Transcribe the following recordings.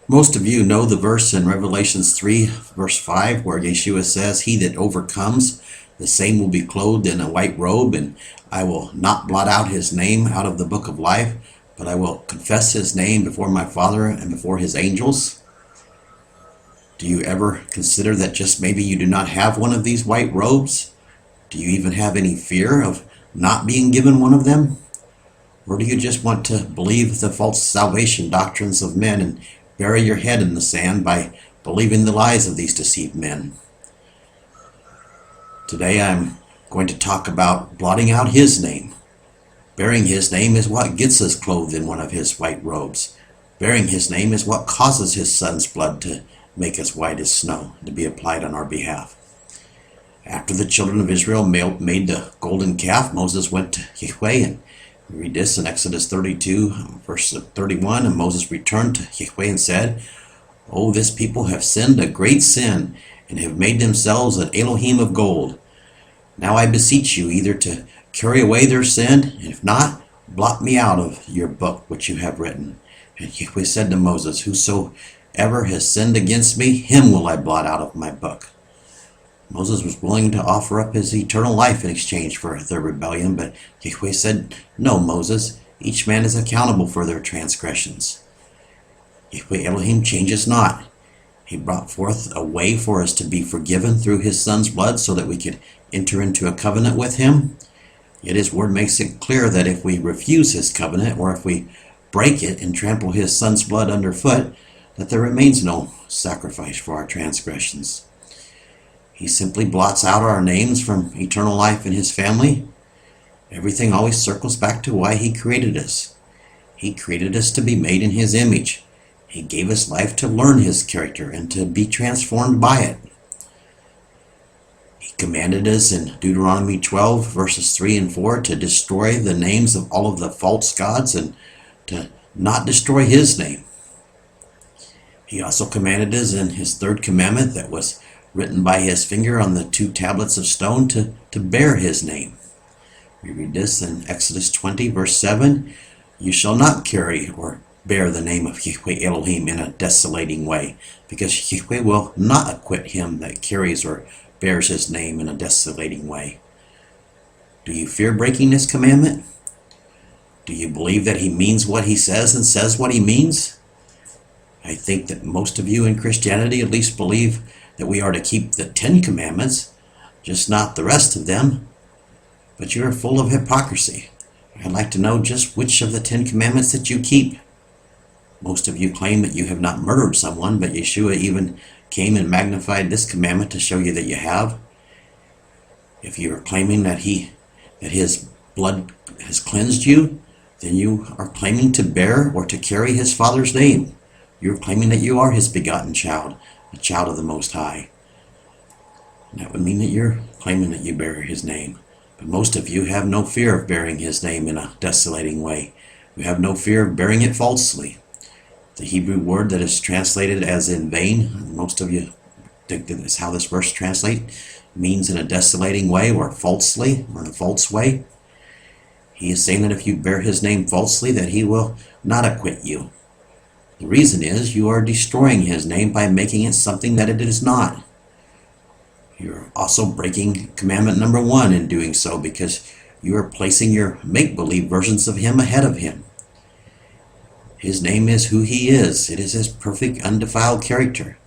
Most of you know the verse in Revelations 3, verse 5, where Yeshua says, "He that overcomes, the same will be clothed in a white robe, and I will not blot out his name out of the book of life, but I will confess his name before my Father and before his angels." Do you ever consider that just maybe you do not have one of these white robes? Do you even have any fear of not being given one of them? Or do you just want to believe the false salvation doctrines of men and bury your head in the sand by believing the lies of these deceived men? Today I'm going to talk about blotting out his name. Bearing his name is what gets us clothed in one of his white robes. Bearing his name is what causes his son's blood to make us white as snow, to be applied on our behalf. After the children of Israel made the golden calf, Moses went to Yahweh, and we read this in Exodus 32, verse 31, and Moses returned to Yahweh and said, "Oh, this people have sinned a great sin, and have made themselves an Elohim of gold. Now I beseech you either to carry away their sin, and if not, blot me out of your book which you have written." And Yahweh said to Moses, "Whosoever has sinned against me, him will I blot out of my book." Moses was willing to offer up his eternal life in exchange for their rebellion, but Yahweh said, "No, Moses, each man is accountable for their transgressions." Yahweh Elohim changes not. He brought forth a way for us to be forgiven through his son's blood so that we could enter into a covenant with him. Yet his word makes it clear that if we refuse his covenant, or if we break it and trample his son's blood underfoot, that there remains no sacrifice for our transgressions. He simply blots out our names from eternal life in his family. Everything always circles back to why he created us. He created us to be made in his image. He gave us life to learn his character and to be transformed by it. He commanded us in Deuteronomy 12, verses 3 and 4, to destroy the names of all of the false gods and to not destroy his name. He also commanded us in his third commandment that was written by his finger on the 2 tablets of stone to bear his name. We read this in Exodus 20, verse 7. "You shall not carry or bear the name of Yahweh Elohim in a desolating way, because Yahweh will not acquit him that carries or bears his name in a desolating way." Do you fear breaking this commandment? Do you believe that he means what he says and says what he means? I think that most of you in Christianity at least believe that we are to keep the 10 commandments, just not the rest of them. But you are full of hypocrisy. I'd like to know just which of the 10 commandments that you keep. Most of you claim that you have not murdered someone, but Yeshua even came and magnified this commandment to show you that you have. If you are claiming that his blood has cleansed you, then you are claiming to bear or to carry his Father's name. You're claiming that you are his begotten child, a child of the Most High. And that would mean that you're claiming that you bear his name. But most of you have no fear of bearing his name in a desolating way. You have no fear of bearing it falsely. The Hebrew word that is translated as "in vain," most of you think that is how this verse translates, means in a desolating way or falsely or in a false way. He is saying that if you bear his name falsely, that he will not acquit you. The reason is you are destroying his name by making it something that it is not. You're also breaking commandment number 1 in doing so, because you are placing your make-believe versions of him ahead of him. His name is who he is. It is his perfect, undefiled character.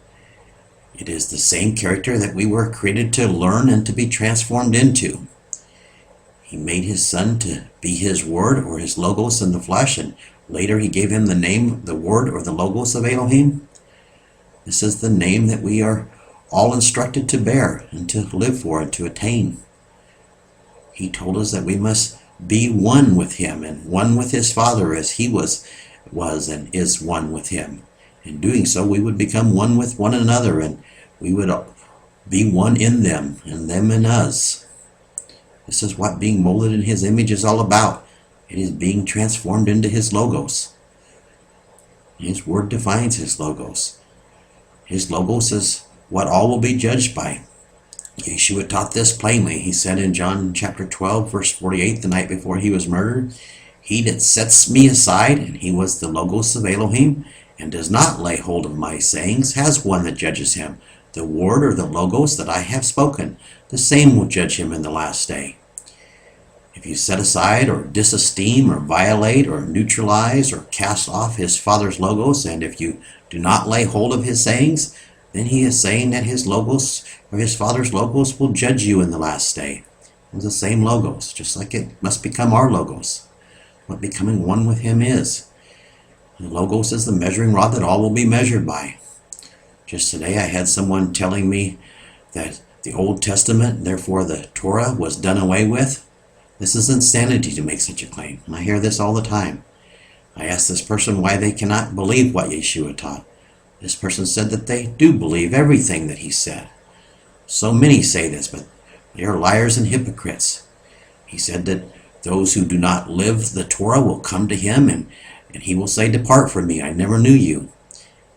It is the same character that we were created to learn and to be transformed into. He made his son to be his word, or his logos in the flesh, and later he gave him the name, the word, or the logos of Elohim. This is the name that we are all instructed to bear and to live for and to attain. He told us that we must be one with him and one with his Father as he was and is one with him. In doing so, we would become one with one another, and we would be one in them and them in us. This is what being molded in his image is all about. It is being transformed into his logos. His word defines his logos. His logos is what all will be judged by. Yeshua taught this plainly. He said in John chapter 12, verse 48, the night before he was murdered, "He that sets me aside," and he was the logos of Elohim, and does not lay hold of my sayings has one that judges him. The word or the logos that I have spoken, the same will judge him in the last day. If you set aside or disesteem or violate or neutralize or cast off his Father's logos, and if you do not lay hold of his sayings, then he is saying that his logos or his Father's logos will judge you in the last day. It's the same logos, just like it must become our logos. What becoming one with him is. The logos is the measuring rod that all will be measured by. Just today I had someone telling me that the Old Testament, therefore the Torah, was done away with. This is insanity to make such a claim, and I hear this all the time. I asked this person why they cannot believe what Yeshua taught. This person said that they do believe everything that he said. So many say this, but they are liars and hypocrites. He said that those who do not live the Torah will come to him, and he will say, "Depart from me, I never knew you."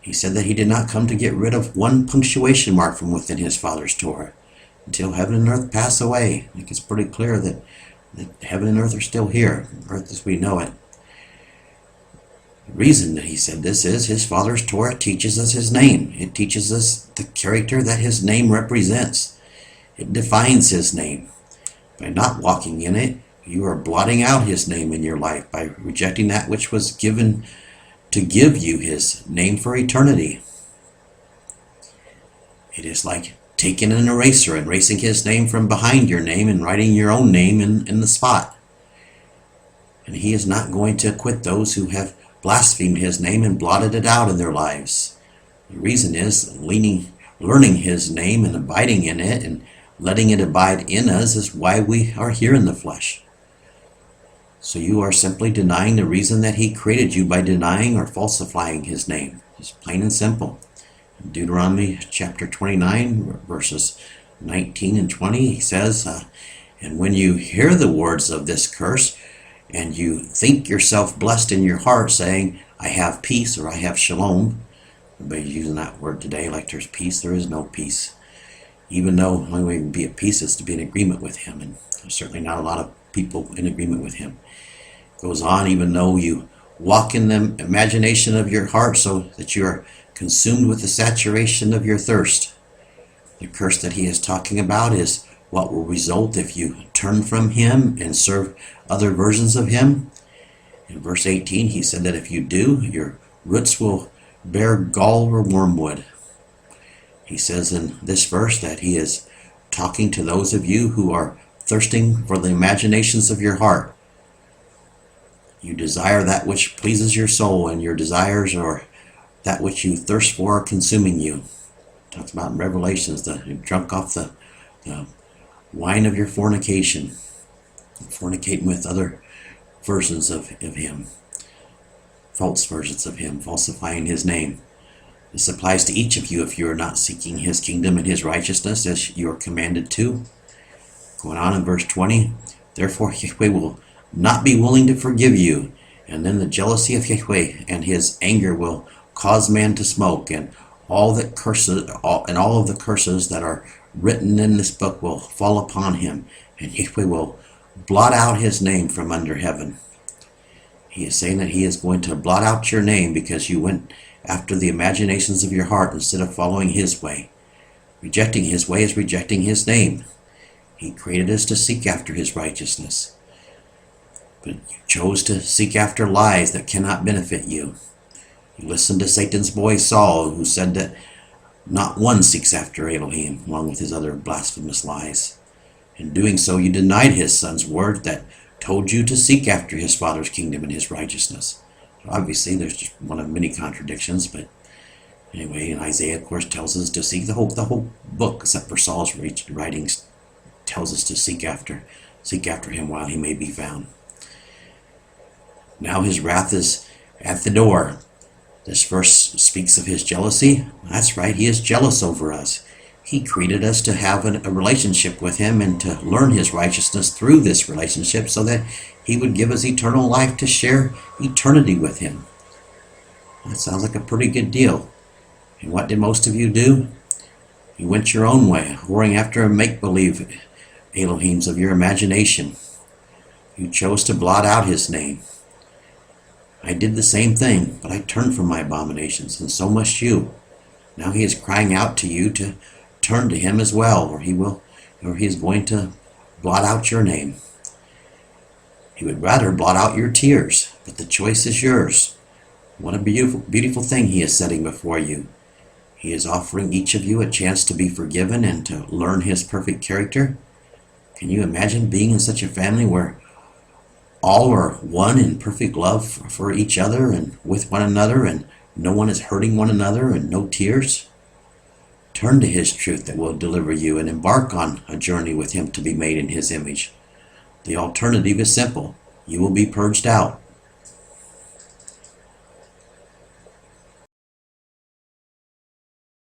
He said that he did not come to get rid of one punctuation mark from within his Father's Torah until heaven and earth pass away. I think it's pretty clear that heaven and earth are still here, earth as we know it. The reason that he said this is his Father's Torah teaches us his name. It teaches us the character that his name represents. It defines his name. By not walking in it, you are blotting out his name in your life by rejecting that which was given to give you his name for eternity. It is like taking an eraser and erasing his name from behind your name and writing your own name in the spot. And he is not going to acquit those who have blasphemed his name and blotted it out in their lives. The reason is learning his name and abiding in it and letting it abide in us is why we are here in the flesh. So you are simply denying the reason that he created you by denying or falsifying his name. It's plain and simple. In Deuteronomy chapter 29, verses 19 and 20, he says, "And when you hear the words of this curse, and you think yourself blessed in your heart, saying, 'I have peace,' or 'I have shalom,'" everybody's using that word today like there's peace. There is no peace. Even though the only way to be at peace is to be in agreement with him, and there's certainly not a lot of people in agreement with him. It goes on, even though you walk in the imagination of your heart so that you are consumed with the saturation of your thirst. The curse that he is talking about is what will result if you turn from him and serve other versions of him. In verse 18, he said that if you do, your roots will bear gall or wormwood. He says in this verse that he is talking to those of you who are thirsting for the imaginations of your heart. You desire that which pleases your soul, and your desires or that which you thirst for are consuming you. It talks about in Revelations that you're drunk off the wine of your fornication, fornicating with other versions of him, false versions of him, falsifying his name. This applies to each of you if you are not seeking his kingdom and his righteousness as you are commanded to. Going on in verse 20, "Therefore Yahweh will not be willing to forgive you, and then the jealousy of Yahweh and his anger will cause man to smoke, and all of the curses that are written in this book will fall upon him, and Yahweh will blot out his name from under heaven." He is saying that he is going to blot out your name because you went after the imaginations of your heart instead of following his way. Rejecting his way is rejecting his name. He created us to seek after his righteousness. But you chose to seek after lies that cannot benefit you. You listened to Satan's boy Saul, who said that not one seeks after Elohim, along with his other blasphemous lies. In doing so, you denied his son's word that told you to seek after his Father's kingdom and his righteousness. Obviously, there's just one of many contradictions, but anyway, and Isaiah, of course, tells us to seek the whole book, except for Saul's writings, tells us to seek after him while he may be found. Now his wrath is at the door. This verse speaks of his jealousy. That's right, he is jealous over us. He created us to have a relationship with him and to learn his righteousness through this relationship so that he would give us eternal life to share eternity with him. That sounds like a pretty good deal. And what did most of you do? You went your own way, whoring after a make-believe Elohims of your imagination. You chose to blot out his name. I did the same thing, but I turned from my abominations, and so must you. Now he is crying out to you to turn to him as well, or he is going to blot out your name. He would rather blot out your tears, but the choice is yours. What a beautiful thing he is setting before you. He is offering each of you a chance to be forgiven and to learn his perfect character. Can you imagine being in such a family where all are one in perfect love for each other and with one another, and no one is hurting one another, and no tears? Turn to his truth that will deliver you and embark on a journey with him to be made in his image. The alternative is simple. You will be purged out.